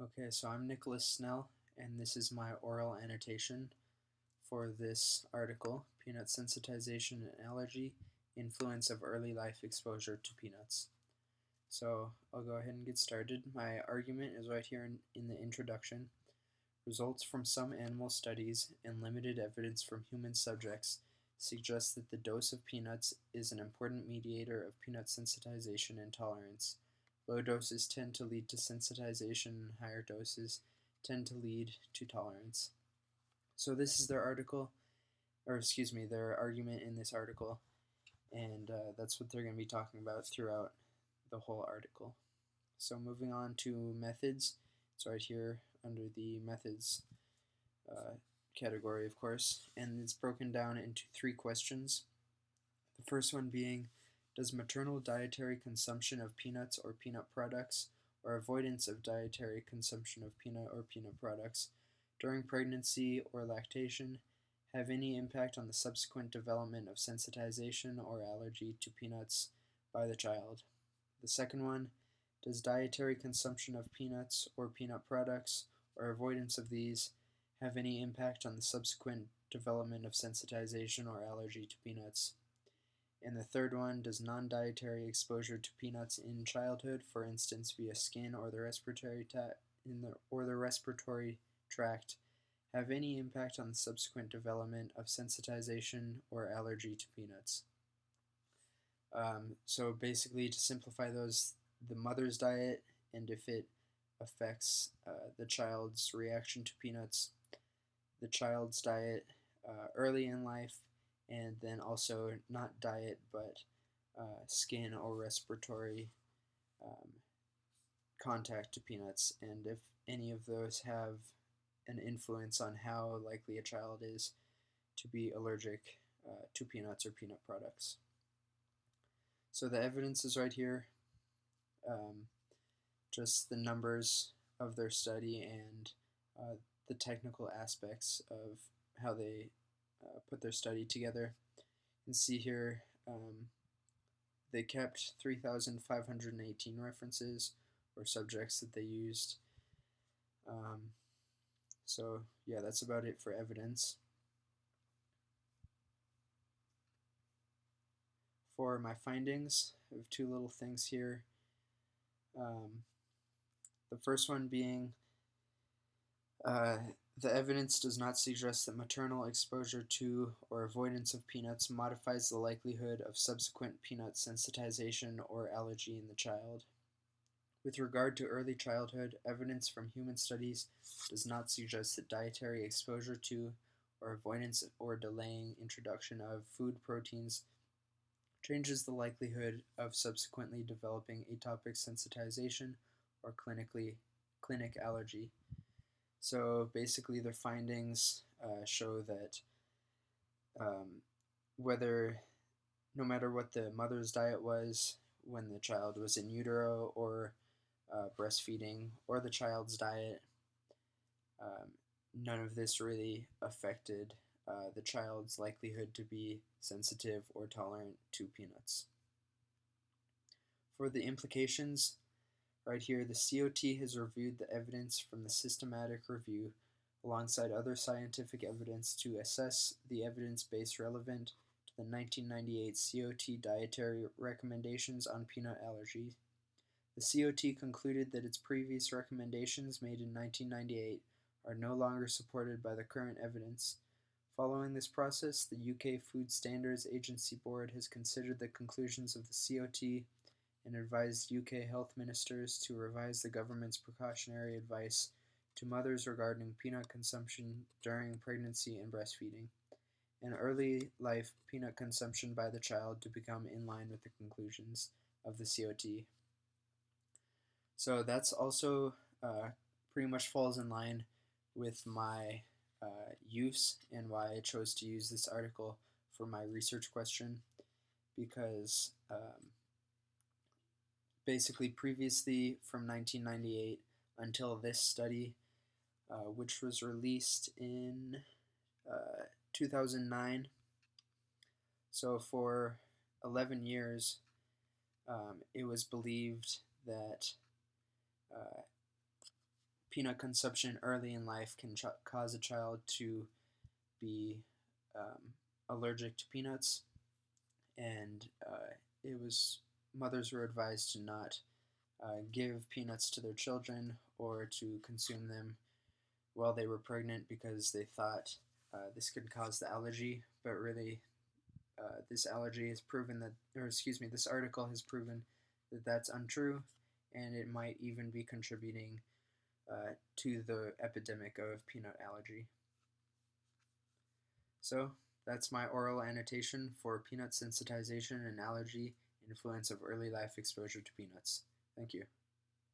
Okay, so I'm Nicholas Snell, and this is my oral annotation for this article, Peanut Sensitization and Allergy, Influence of Early Life Exposure to Peanuts. So I'll go ahead and get started. My argument is right here in the introduction. Results from some animal studies and limited evidence from human subjects suggest that the dose of peanuts is an important mediator of peanut sensitization and tolerance. Low doses tend to lead to sensitization, and higher doses tend to lead to tolerance. So this is their article, or excuse me, their argument in this article, and that's what they're going to be talking about throughout the whole article. So moving on to methods, it's right here under the methods category, of course, and it's broken down into three questions. The first one being, does maternal dietary consumption of peanuts or peanut products, or avoidance of dietary consumption of peanut or peanut products during pregnancy or lactation, have any impact on the subsequent development of sensitization or allergy to peanuts by the child? The second one, does dietary consumption of peanuts or peanut products, or avoidance of these, have any impact on the subsequent development of sensitization or allergy to peanuts? And the third one, does non-dietary exposure to peanuts in childhood, for instance via skin or the respiratory tract, have any impact on the subsequent development of sensitization or allergy to peanuts? So basically, to simplify those, the mother's diet and if it affects the child's reaction to peanuts, the child's diet early in life, and then also not diet but skin or respiratory um, contact to peanuts, and if any of those have an influence on how likely a child is to be allergic to peanuts or peanut products. So the evidence is right here, just the numbers of their study and uh, the technical aspects of how they put their study together. You can see here they kept 3,518 references or subjects that they used. So yeah, that's about it for evidence. For my findings, I have two little things here. The first one being the evidence does not suggest that maternal exposure to or avoidance of peanuts modifies the likelihood of subsequent peanut sensitization or allergy in the child. With regard to early childhood, evidence from human studies does not suggest that dietary exposure to or avoidance or delaying introduction of food proteins changes the likelihood of subsequently developing atopic sensitization or clinic allergy. So basically, their findings show that whether, no matter what the mother's diet was when the child was in utero or breastfeeding, or the child's diet, none of this really affected the child's likelihood to be sensitive or tolerant to peanuts. For the implications, right here, the COT has reviewed the evidence from the systematic review alongside other scientific evidence to assess the evidence base relevant to the 1998 COT dietary recommendations on peanut allergy. The COT concluded that its previous recommendations made in 1998 are no longer supported by the current evidence. Following this process, the UK Food Standards Agency Board has considered the conclusions of the COT and advised UK health ministers to revise the government's precautionary advice to mothers regarding peanut consumption during pregnancy and breastfeeding, and early life peanut consumption by the child to become in line with the conclusions of the COT. So that's also pretty much falls in line with my use and why I chose to use this article for my research question, because basically previously from 1998 until this study, which was released in 2009, so for 11 years, it was believed that peanut consumption early in life can cause a child to be allergic to peanuts, and it was mothers were advised to not give peanuts to their children or to consume them while they were pregnant because they thought this could cause the allergy, but really this allergy has proven that, or excuse me, this article has proven that that's untrue, and it might even be contributing to the epidemic of peanut allergy. So that's my oral annotation for peanut sensitization and allergy influence of early life exposure to peanuts. Thank you.